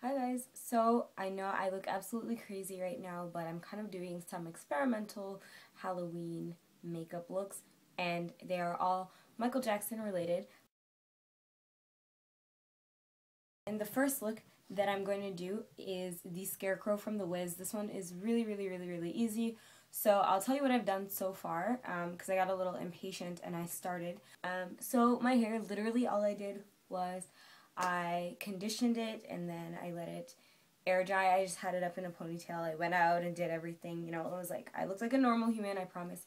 Hi guys, so I know I look absolutely crazy right now, but I'm kind of doing some experimental Halloween makeup looks, and they are all Michael Jackson related. And the first look that I'm going to do is the Scarecrow from The Wiz. This one is really easy. So I'll tell you what I've done so far, because I got a little impatient and I started. So my hair, literally all I did was I conditioned it and then I let it air dry. I just had it up in a ponytail. I went out and did everything. You know, it was like, I looked like a normal human, I promise.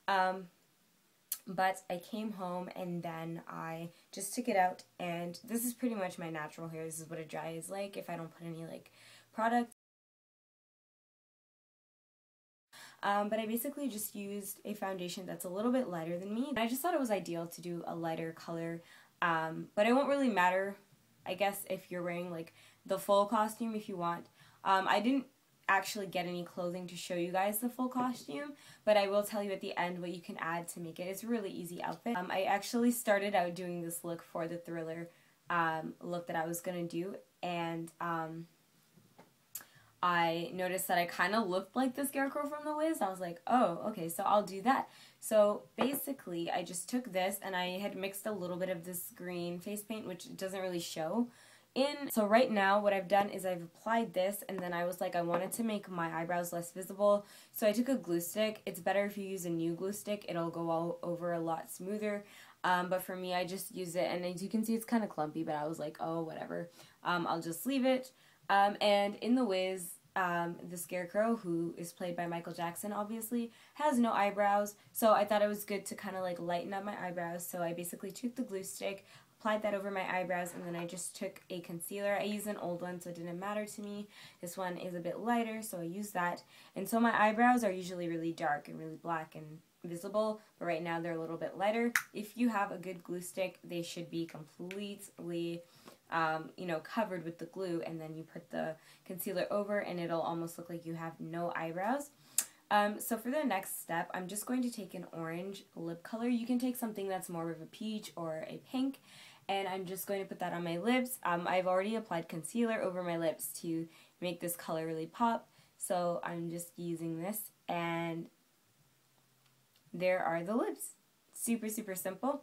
But I came home and then I just took it out, and this is pretty much my natural hair. This is what a dry is like if I don't put any like product. But I basically just used a foundation that's a little bit lighter than me. I just thought it was ideal to do a lighter color, but it won't really matter, I guess, if you're wearing like the full costume if you want. I didn't actually get any clothing to show you guys the full costume, but I will tell you at the end what you can add to make it. It's a really easy outfit. I actually started out doing this look for the Thriller look that I was going to do, and I noticed that I kind of looked like the Scarecrow from The Wiz. I was like, oh, okay, so I'll do that. So basically, I just took this and I had mixed a little bit of this green face paint, which doesn't really show in. So right now, what I've done is I've applied this, and then I was like, I wanted to make my eyebrows less visible. So I took a glue stick. It's better if you use a new glue stick. It'll go all over a lot smoother. But for me, I just use it, and as you can see, it's kind of clumpy, but I was like, oh, whatever. I'll just leave it. And in The Wiz, the Scarecrow, who is played by Michael Jackson, obviously, has no eyebrows, so I thought it was good to kind of like lighten up my eyebrows. So I basically took the glue stick, applied that over my eyebrows, and then I just took a concealer. I used an old one, so it didn't matter to me. This one is a bit lighter, so I used that. And so my eyebrows are usually really dark and really black and visible, but right now they're a little bit lighter. If you have a good glue stick, they should be completely you know, covered with the glue, and then you put the concealer over and it'll almost look like you have no eyebrows. So for the next step, I'm just going to take an orange lip color. You can take something that's more of a peach or a pink, and I'm just going to put that on my lips. I've already applied concealer over my lips to make this color really pop, so I'm just using this, and there are the lips. Super simple.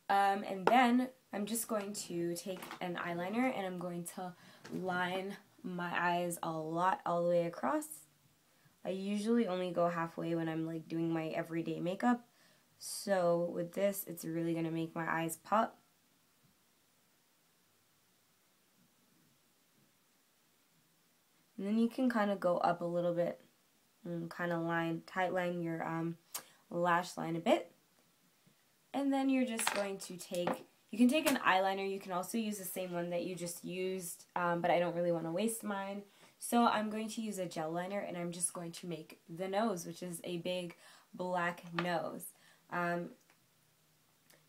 And then I'm just going to take an eyeliner and I'm going to line my eyes a lot all the way across. I usually only go halfway when I'm like doing my everyday makeup. So with this, it's really going to make my eyes pop. And then you can kind of go up a little bit and kind of tightline your lash line a bit. And then you're just going to take, you can take an eyeliner, you can also use the same one that you just used, but I don't really want to waste mine. So I'm going to use a gel liner, and I'm just going to make the nose, which is a big black nose. Now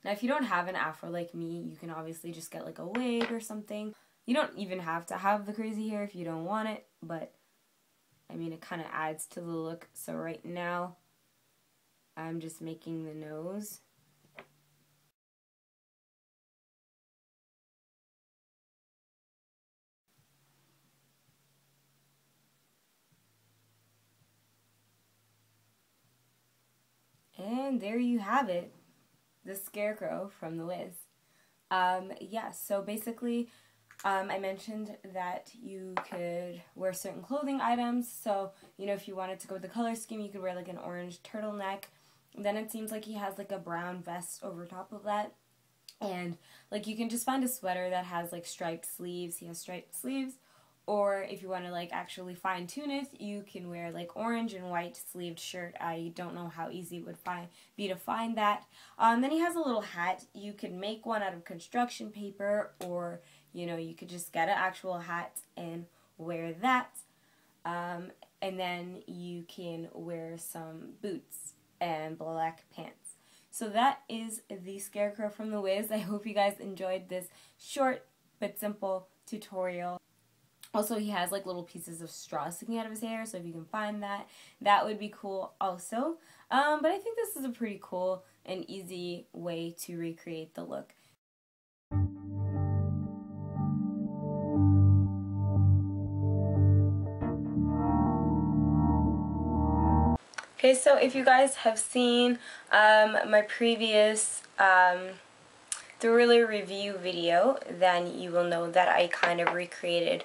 if you don't have an afro like me, you can obviously just get like a wig or something. You don't even have to have the crazy hair if you don't want it, but I mean, it kind of adds to the look. So right now, I'm just making the nose. And there you have it, the Scarecrow from The Wiz. Yeah, so basically, I mentioned that you could wear certain clothing items. So, you know, if you wanted to go with the color scheme, you could wear like an orange turtleneck. Then it seems like he has like a brown vest over top of that. And like you can just find a sweater that has like striped sleeves. He has striped sleeves. Or if you want to like actually fine tune it, you can wear like orange and white sleeved shirt. I don't know how easy it would be to find that. Then he has a little hat. You can make one out of construction paper, or you know, you could just get an actual hat and wear that. And then you can wear some boots and black pants. So that is the Scarecrow from The Wiz. I hope you guys enjoyed this short but simple tutorial. Also, he has like little pieces of straw sticking out of his hair, so if you can find that, that would be cool also. But I think this is a pretty cool and easy way to recreate the look. Okay, so if you guys have seen my previous thriller review video, then you will know that I kind of recreated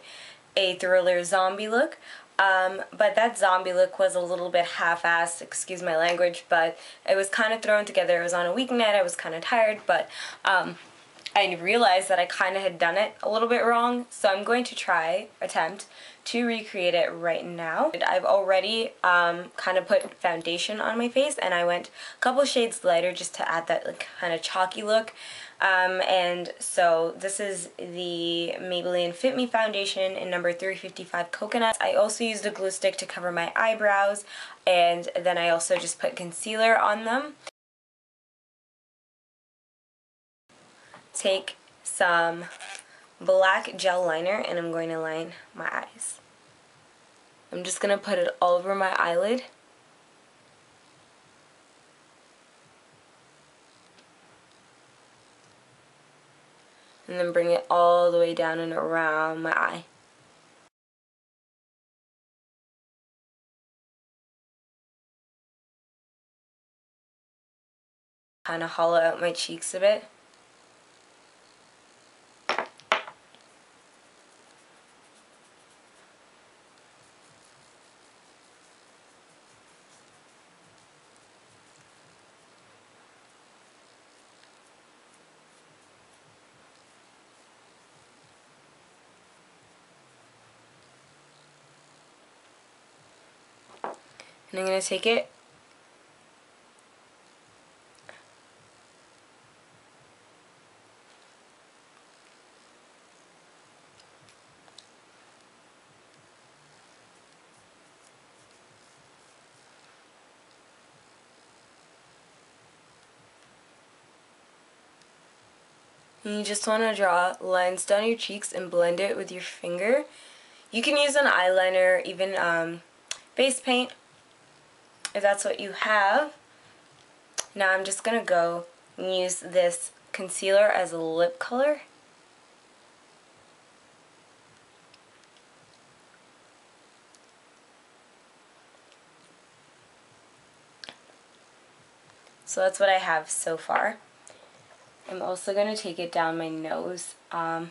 a thriller zombie look. But that zombie look was a little bit half-assed, excuse my language, but it was kind of thrown together. It was on a weeknight, I was kind of tired, but I realized that I kind of had done it a little bit wrong, so I'm going to attempt to recreate it right now. I've already kind of put foundation on my face, and I went a couple shades lighter just to add that like, kind of chalky look. And so this is the Maybelline Fit Me foundation in number 355 Coconut. I also used a glue stick to cover my eyebrows, and then I also just put concealer on them. Take some black gel liner and I'm going to line my eyes. I'm just going to put it all over my eyelid. And then bring it all the way down and around my eye. Kind of hollow out my cheeks a bit. And I'm going to take it and you just want to draw lines down your cheeks and blend it with your finger. You can use an eyeliner, even face paint, if that's what you have. Now I'm just going to go and use this concealer as a lip color. So that's what I have so far. I'm also going to take it down my nose. I'm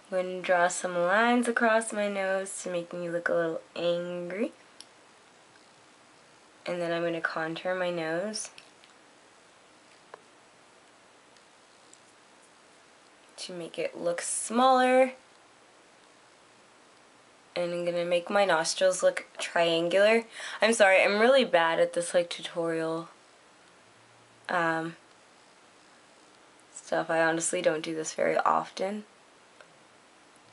going to draw some lines across my nose to make me look a little angry. And then I'm going to contour my nose to make it look smaller. And I'm going to make my nostrils look triangular. I'm sorry, I'm really bad at this like tutorial stuff. I honestly don't do this very often.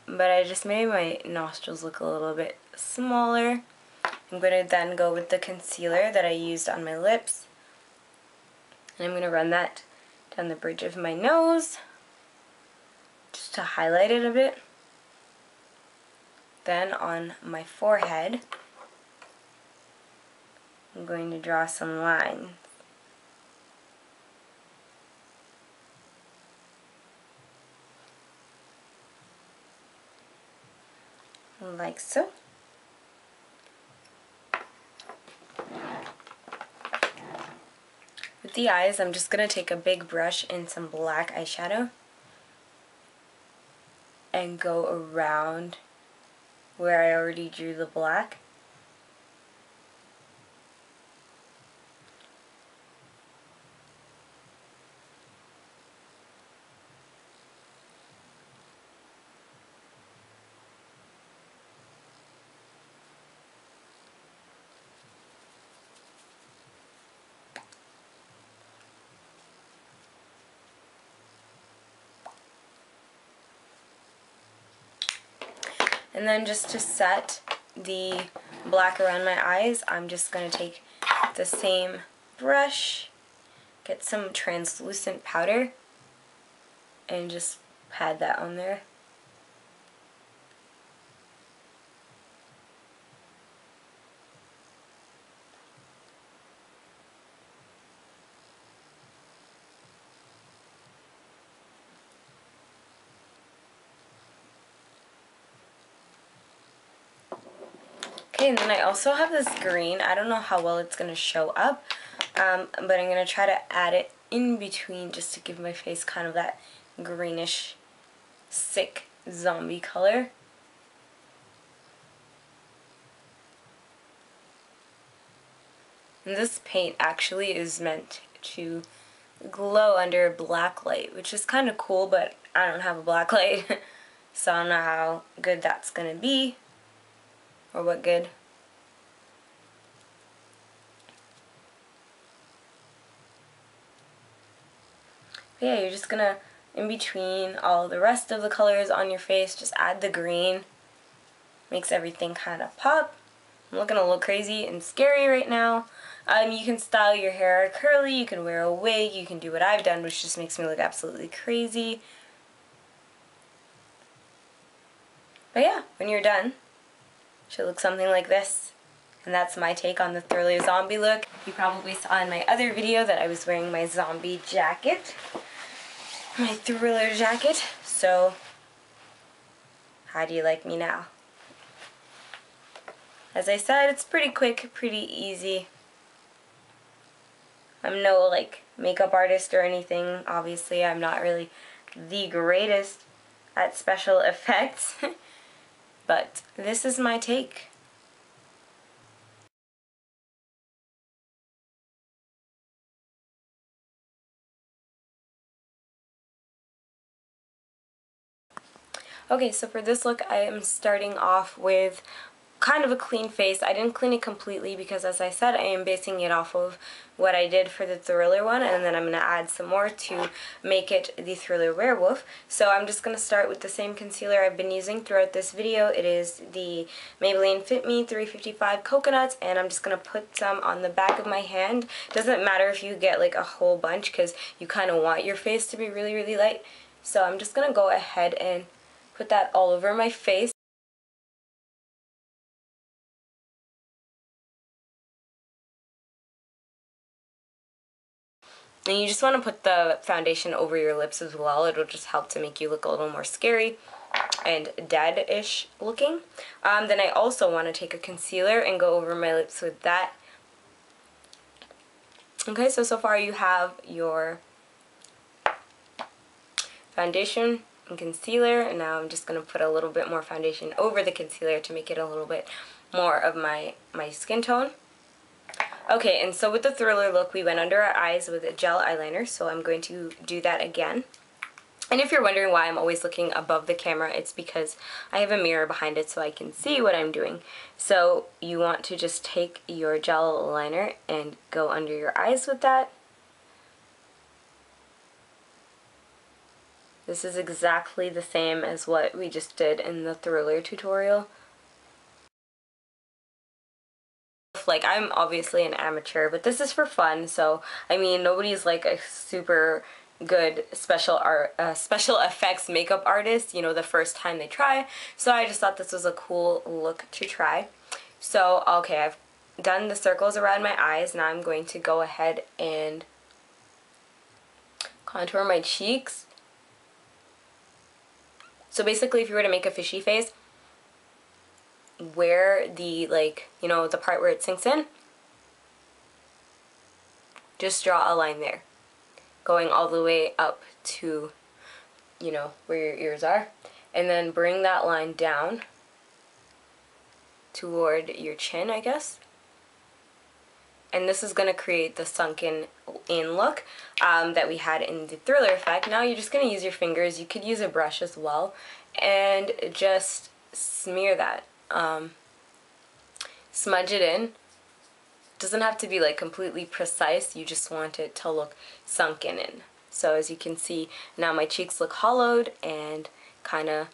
But I just made my nostrils look a little bit smaller. I'm going to then go with the concealer that I used on my lips. And I'm going to run that down the bridge of my nose just to highlight it a bit. Then on my forehead, I'm going to draw some lines. Like so. With the eyes, I'm just going to take a big brush and some black eyeshadow and go around where I already drew the black. And then just to set the black around my eyes, I'm just going to take the same brush, get some translucent powder, and just pat that on there. Okay, and then I also have this green. I don't know how well it's going to show up, but I'm going to try to add it in between just to give my face kind of that greenish, sick zombie color. And this paint actually is meant to glow under black light, which is kind of cool, but I don't have a black light, so I don't know how good that's going to be, or what good. But yeah, you're just going to, in between all the rest of the colors on your face, just add the green. Makes everything kind of pop. I'm looking a little crazy and scary right now. You can style your hair curly, you can wear a wig, you can do what I've done, which just makes me look absolutely crazy. But yeah, when you're done, it should look something like this. And that's my take on the Thriller zombie look. You probably saw in my other video that I was wearing my zombie jacket. My Thriller jacket. So, how do you like me now? As I said, it's pretty quick, pretty easy. I'm no, like, makeup artist or anything. Obviously, I'm not really the greatest at special effects. But this is my take. Okay, so for this look, I am starting off with kind of a clean face. I didn't clean it completely because, as I said, I am basing it off of what I did for the Thriller one, and then I'm going to add some more to make it the Thriller Werewolf. So I'm just going to start with the same concealer I've been using throughout this video. It is the Maybelline Fit Me 355 Coconuts, and I'm just going to put some on the back of my hand. Doesn't matter if you get like a whole bunch because you kind of want your face to be really, really light. So I'm just going to go ahead and put that all over my face. And you just want to put the foundation over your lips as well. It'll just help to make you look a little more scary and dead-ish looking. Then I also want to take a concealer and go over my lips with that. Okay, so far you have your foundation and concealer, and now I'm just going to put a little bit more foundation over the concealer to make it a little bit more of my skin tone. Okay, and so with the Thriller look, we went under our eyes with a gel eyeliner, so I'm going to do that again. And if you're wondering why I'm always looking above the camera, it's because I have a mirror behind it so I can see what I'm doing. So you want to just take your gel liner and go under your eyes with that. This is exactly the same as what we just did in the Thriller tutorial. Like, I'm obviously an amateur, but this is for fun, so I mean, nobody's like a super good special effects makeup artist, you know, the first time they try. So I just thought this was a cool look to try. So okay, I've done the circles around my eyes. Now I'm going to go ahead and contour my cheeks. So basically, if you were to make a fishy face, where the, like, you know, the part where it sinks in, just draw a line there, going all the way up to, you know, where your ears are, and then bring that line down toward your chin, I guess. And this is going to create the sunken in look that we had in the Thriller effect. Now you're just going to use your fingers. You could use a brush as well, and just smear that. Smudge it in. Doesn't have to be like completely precise, you just want it to look sunken in. So as you can see, now my cheeks look hollowed and kind of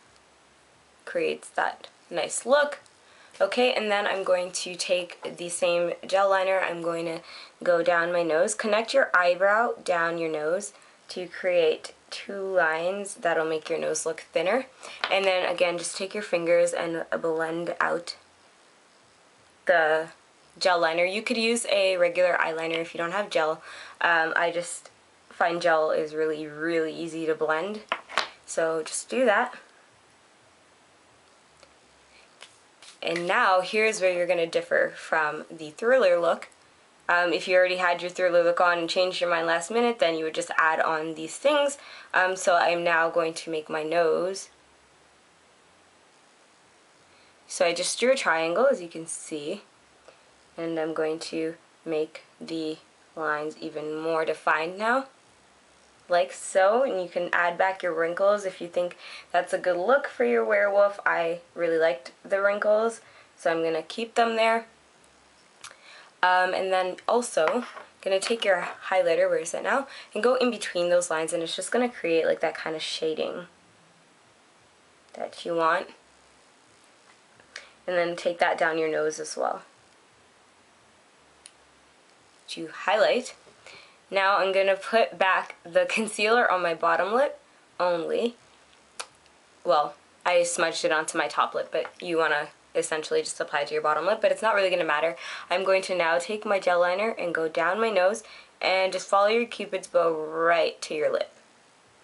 creates that nice look. Okay, and then I'm going to take the same gel liner, I'm going to go down my nose, connect your eyebrow down your nose to create two lines that'll make your nose look thinner. And then again, just take your fingers and blend out the gel liner. You could use a regular eyeliner if you don't have gel. I just find gel is really, really easy to blend. So just do that. And now here's where you're going to differ from the Thriller look. If you already had your Thriller look on and changed your mind last minute, then you would just add on these things. So I'm now going to make my nose. So I just drew a triangle, as you can see, and I'm going to make the lines even more defined now, like so. And you can add back your wrinkles if you think that's a good look for your werewolf. I really liked the wrinkles, so I'm going to keep them there. And then also, going to take your highlighter, where is it now, and go in between those lines, and it's just going to create like that kind of shading that you want. And then take that down your nose as well. To highlight. Now I'm going to put back the concealer on my bottom lip only. Well, I smudged it onto my top lip, but you want to essentially just apply it to your bottom lip, but it's not really going to matter. I'm going to now take my gel liner and go down my nose and just follow your Cupid's bow right to your lip,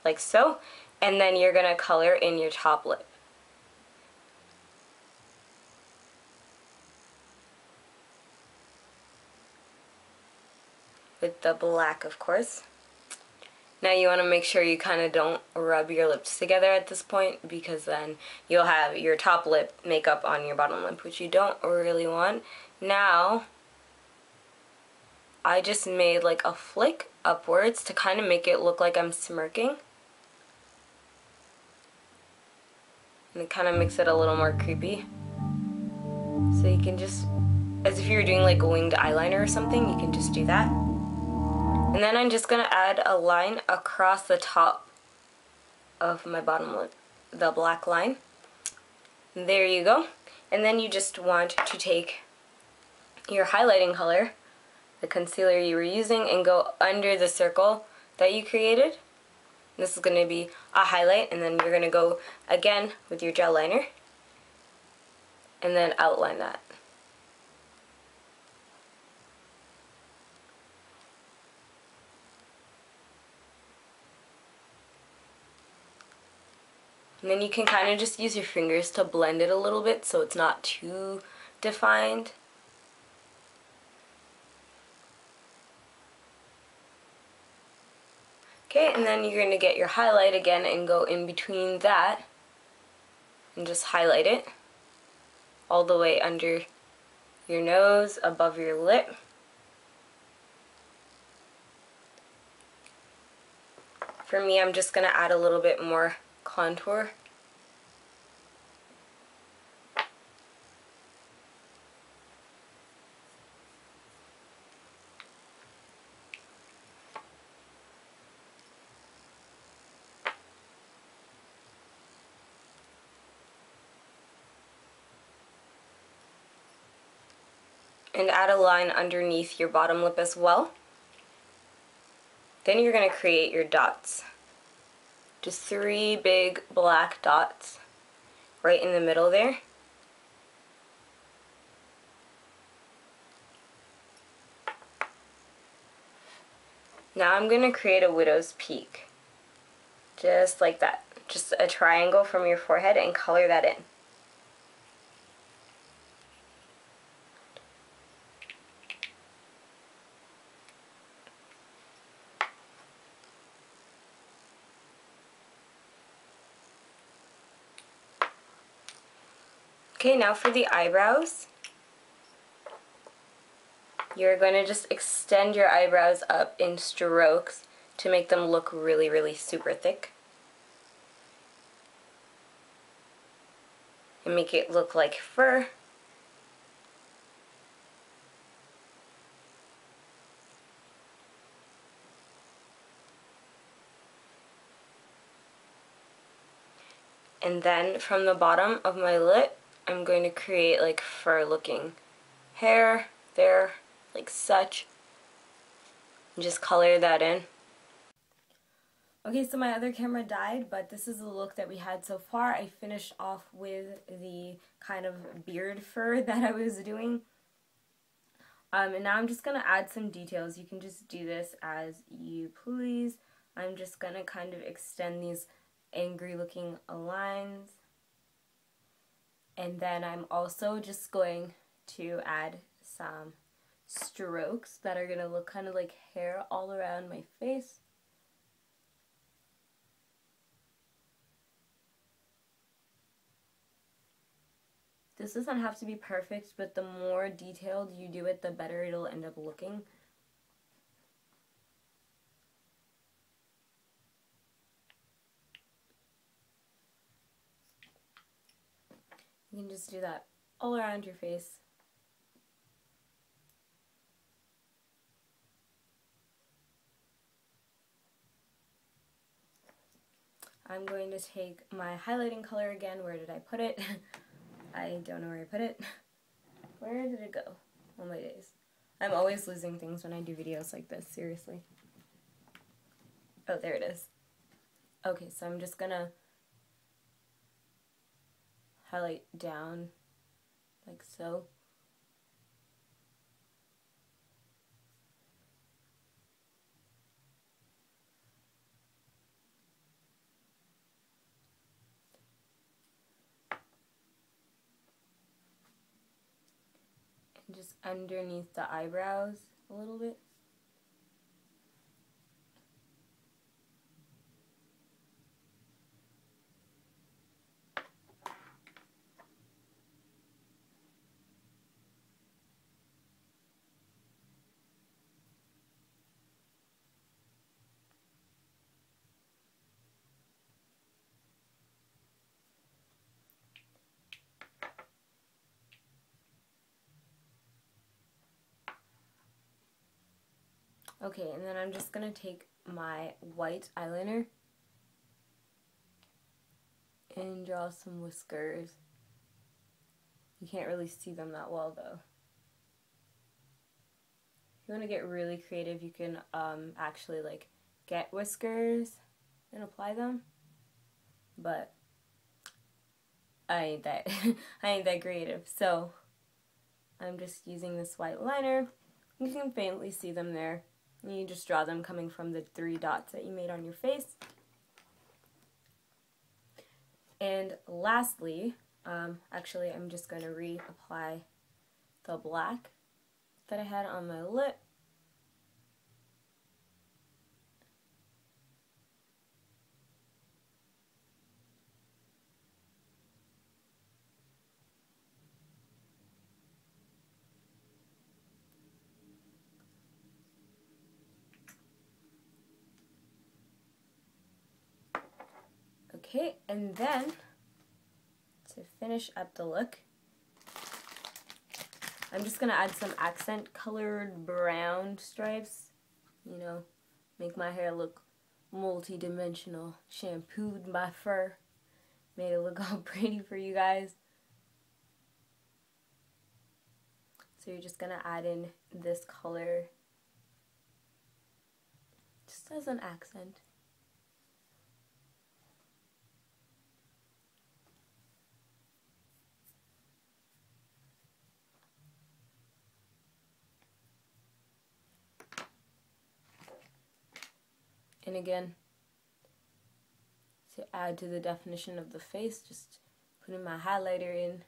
like so, and then you're going to color in your top lip. With the black, of course. Now you want to make sure you kind of don't rub your lips together at this point, because then you'll have your top lip makeup on your bottom lip, which you don't really want. Now, I just made like a flick upwards to kind of make it look like I'm smirking. And it kind of makes it a little more creepy. So you can just, as if you were doing like a winged eyeliner or something, you can just do that. And then I'm just going to add a line across the top of my bottom lip, the black line. And there you go. And then you just want to take your highlighting color, the concealer you were using, and go under the circle that you created. This is going to be a highlight, and then you're going to go again with your gel liner and then outline that. And then you can kind of just use your fingers to blend it a little bit so it's not too defined. Okay, and then you're going to get your highlight again and go in between that and just highlight it all the way under your nose, above your lip. For me, I'm just going to add a little bit more contour. And add a line underneath your bottom lip as well. Then you're going to create your dots. Just 3 big black dots right in the middle there. Now I'm going to create a widow's peak. Just like that. Just a triangle from your forehead and color that in. Okay, now for the eyebrows, you're going to just extend your eyebrows up in strokes to make them look really, really super thick. And make it look like fur. And then from the bottom of my lip, I'm going to create like fur looking hair there, like such. And just color that in. Okay, so my other camera died, but this is the look that we had so far. I finished off with the kind of beard fur that I was doing. And now I'm just going to add some details. You can just do this as you please. I'm just going to kind of extend these angry looking lines. And then I'm also just going to add some strokes that are going to look kind of like hair all around my face. This doesn't have to be perfect, but the more detailed you do it, the better it'll end up looking. You can just do that all around your face. I'm going to take my highlighting color again. Where did I put it? I don't know where I put it. Where did it go? Oh my days. I'm always losing things when I do videos like this, seriously. Oh, there it is. Okay, so I'm just gonna highlight down like so. And just underneath the eyebrows a little bit. Okay, and then I'm just going to take my white eyeliner and draw some whiskers. You can't really see them that well though. If you want to get really creative, you can actually like get whiskers and apply them. But I ain't that I ain't that creative. So I'm just using this white liner. You can faintly see them there. And you just draw them coming from the 3 dots that you made on your face. And lastly, actually I'm just going to reapply the black that I had on my lip. Okay, and then to finish up the look, I'm just going to add some accent colored brown stripes, you know, make my hair look multi-dimensional. Shampooed my fur, made it look all pretty for you guys. So you're just going to add in this color just as an accent. And again, to add to the definition of the face, just putting my highlighter in.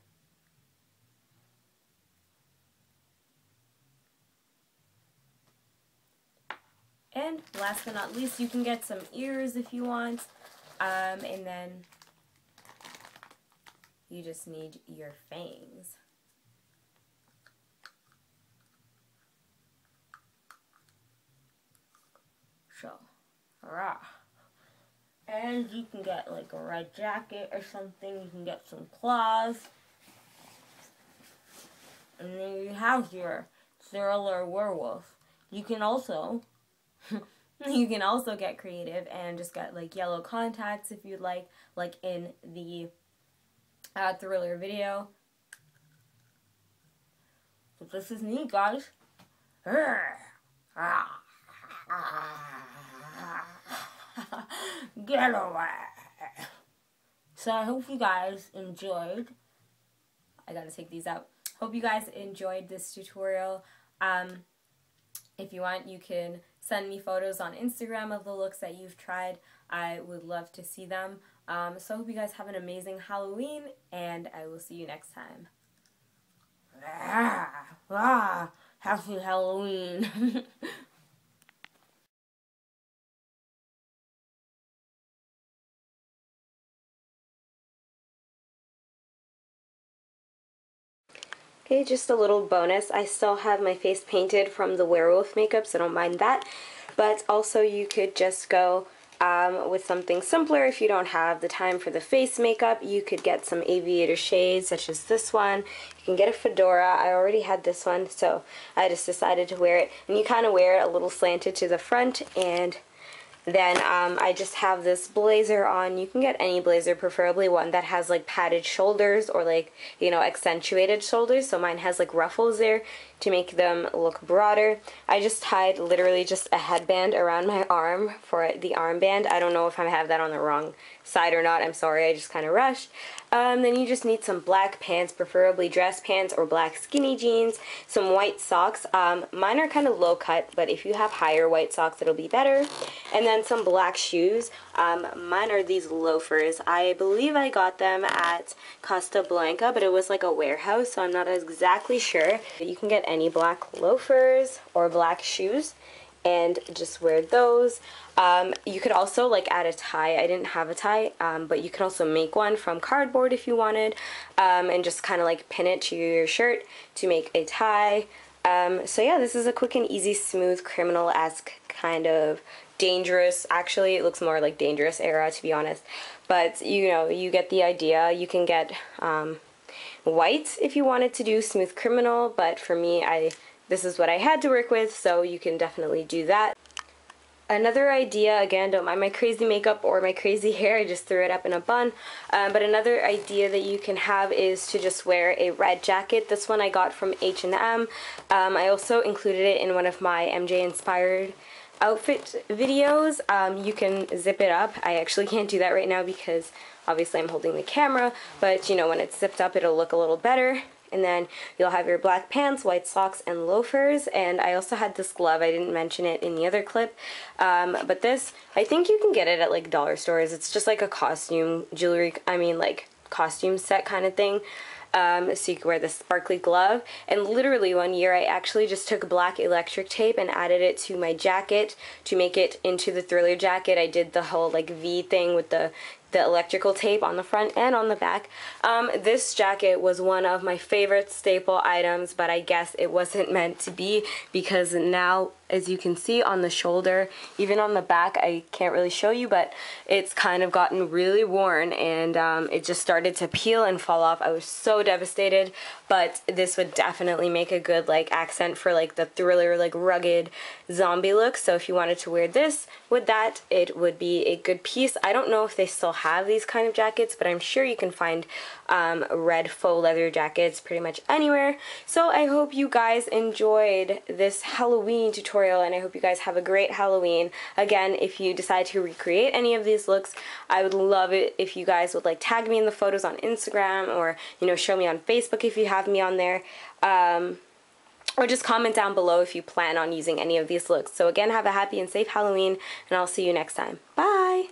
And last but not least, you can get some ears if you want. And then you just need your fangs. So, hurrah. And you can get like a red jacket or something. You can get some claws. And then you have your thriller werewolf. You can also get creative and just get like yellow contacts if you'd like in the thriller video. So this is me, guys. Get away. So I hope you guys enjoyed. I gotta take these out. Hope you guys enjoyed this tutorial. If you want, you can send me photos on Instagram of the looks that you've tried. I would love to see them. So I hope you guys have an amazing Halloween, and I will see you next time. Happy Halloween. Okay, just a little bonus. I still have my face painted from the Werewolf makeup, so don't mind that. But also you could just go with something simpler if you don't have the time for the face makeup. You could get some aviator shades such as this one. You can get a fedora. I already had this one, so I just decided to wear it. And you kind of wear it a little slanted to the front, and then I just have this blazer on. You can get any blazer, preferably one that has like padded shoulders or like, you know, accentuated shoulders. So mine has like ruffles there to make them look broader. I just tied literally just a headband around my arm for the armband. I don't know if I have that on the wrong side or not. I'm sorry, I just kind of rushed. Then you just need some black pants, preferably dress pants or black skinny jeans, some white socks. Mine are kind of low cut, but if you have higher white socks, it'll be better. And then some black shoes. Mine are these loafers. I believe I got them at Costa Blanca, but it was like a warehouse, so I'm not exactly sure. You can get any black loafers or black shoes and just wear those. You could also like add a tie. I didn't have a tie, but you can also make one from cardboard if you wanted, and just kind of like pin it to your shirt to make a tie. So yeah, this is a quick and easy, smooth, criminal-esque kind of dangerous. Actually, it looks more like dangerous era, to be honest. But you know, you get the idea. You can get white if you wanted to do smooth criminal, but for me, this is what I had to work with, so you can definitely do that. Another idea, again, don't mind my crazy makeup or my crazy hair, I just threw it up in a bun, but another idea that you can have is to just wear a red jacket. This one I got from H&M. I also included it in one of my MJ inspired outfit videos. You can zip it up. I actually can't do that right now because obviously I'm holding the camera, but you know, when it's zipped up it'll look a little better. And then you'll have your black pants, white socks, and loafers. And I also had this glove. I didn't mention it in the other clip. But this, I think you can get it at like dollar stores. It's just like a costume jewelry, like costume set kind of thing. So you can wear this sparkly glove. And literally one year I actually just took black electric tape and added it to my jacket to make it into the Thriller jacket. I did the whole like V thing with the electrical tape on the front and on the back. This jacket was one of my favorite staple items, but I guess it wasn't meant to be because now, as you can see on the shoulder, even on the back, I can't really show you, but it's kind of gotten really worn and it just started to peel and fall off. I was so devastated, but this would definitely make a good like accent for like the Thriller like rugged zombie look. So if you wanted to wear this with that, it would be a good piece. I don't know if they still have these kind of jackets, but I'm sure you can find red faux leather jackets pretty much anywhere. So I hope you guys enjoyed this Halloween tutorial, and I hope you guys have a great Halloween. Again, if you decide to recreate any of these looks, I would love it if you guys would like tag me in the photos on Instagram, or you know, show me on Facebook if you have me on there. Or just comment down below if you plan on using any of these looks. So again, have a happy and safe Halloween, and I'll see you next time. Bye!